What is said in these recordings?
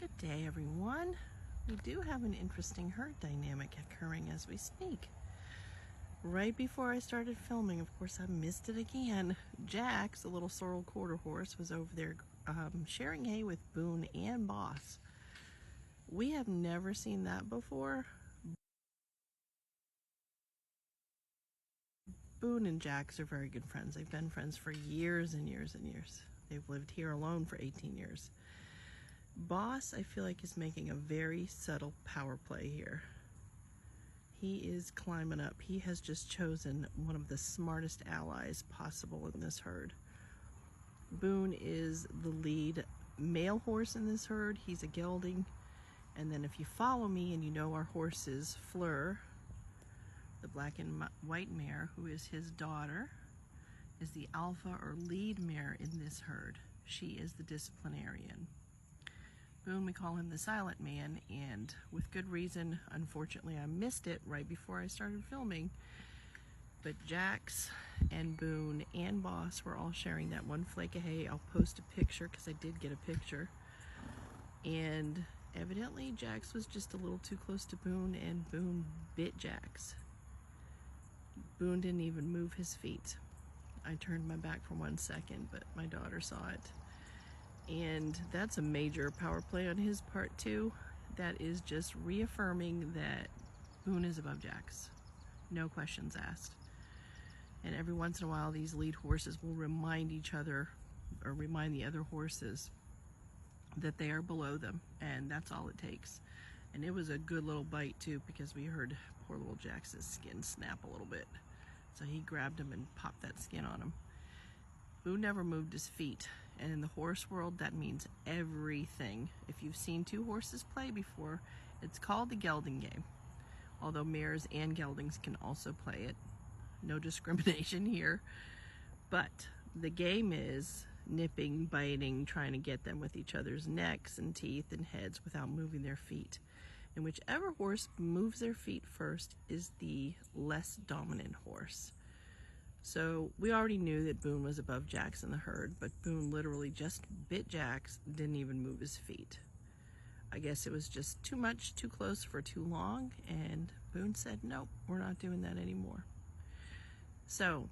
Good day, everyone. We do have an interesting herd dynamic occurring as we speak. Right before I started filming, of course I missed it again, Jax, a little sorrel quarter horse, was over there sharing hay with Boone and Boss. We have never seen that before. Boone and Jax are very good friends. They've been friends for years and years and years. They've lived here alone for 18 years. Boss, I feel like, is making a very subtle power play here. He is climbing up. He has just chosen one of the smartest allies possible in this herd. Boone is the lead male horse in this herd. He's a gelding. And then if you follow me and you know our horse is Fleur, the black and white mare, who is his daughter, is the alpha or lead mare in this herd. She is the disciplinarian. Boone, we call him the silent man, and with good reason. Unfortunately, I missed it right before I started filming. But Jax and Boone and Boss were all sharing that one flake of hay. I'll post a picture because I did get a picture. And evidently, Jax was just a little too close to Boone, and Boone bit Jax. Boone didn't even move his feet. I turned my back for 1 second, but my daughter saw it. And that's a major power play on his part too. That is just reaffirming that Boone is above Jax. No questions asked. And every once in a while, these lead horses will remind each other, or remind the other horses, that they are below them, and that's all it takes. And it was a good little bite too, because we heard poor little Jax's skin snap a little bit. So he grabbed him and popped that skin on him. Boone never moved his feet, and in the horse world, that means everything. If you've seen two horses play before, it's called the gelding game. Although mares and geldings can also play it. No discrimination here. But the game is nipping, biting, trying to get them with each other's necks and teeth and heads without moving their feet. And whichever horse moves their feet first is the less dominant horse. So we already knew that Boone was above Jax in the herd, but Boone literally just bit Jax, didn't even move his feet. I guess it was just too much, too close for too long, and Boone said, nope, we're not doing that anymore. So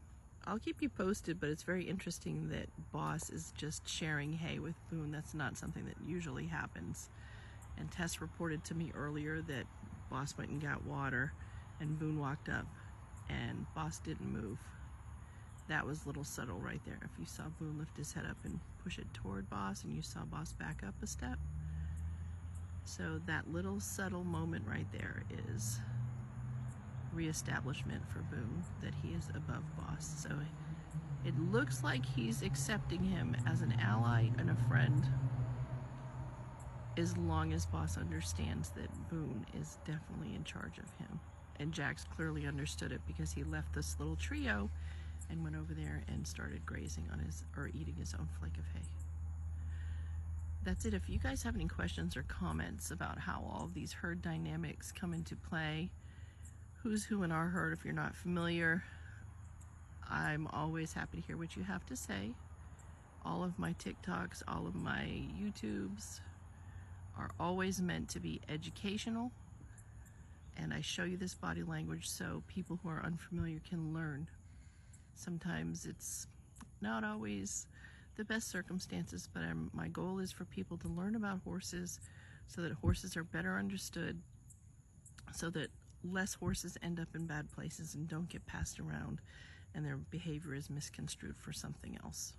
I'll keep you posted, but it's very interesting that Boss is just sharing hay with Boone. That's not something that usually happens. And Tess reported to me earlier that Boss went and got water, and Boone walked up, and Boss didn't move. That was a little subtle right there. If you saw Boone lift his head up and push it toward Boss, and you saw Boss back up a step. So that little subtle moment right there is reestablishment for Boone that he is above Boss. So it looks like he's accepting him as an ally and a friend, as long as Boss understands that Boone is definitely in charge of him. And Jax clearly understood it, because he left this little trio and went over there and started grazing on his, or eating his own flake of hay. That's it. If you guys have any questions or comments about how all of these herd dynamics come into play, who's who in our herd, if you're not familiar, I'm always happy to hear what you have to say. All of my TikToks, all of my YouTubes are always meant to be educational, and I show you this body language so people who are unfamiliar can learn. Sometimes it's not always the best circumstances, but my goal is for people to learn about horses so that horses are better understood, so that less horses end up in bad places and don't get passed around and their behavior is misconstrued for something else.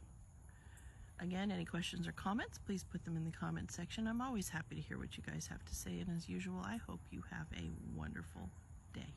Again, any questions or comments, please put them in the comment section. I'm always happy to hear what you guys have to say, and as usual, I hope you have a wonderful day.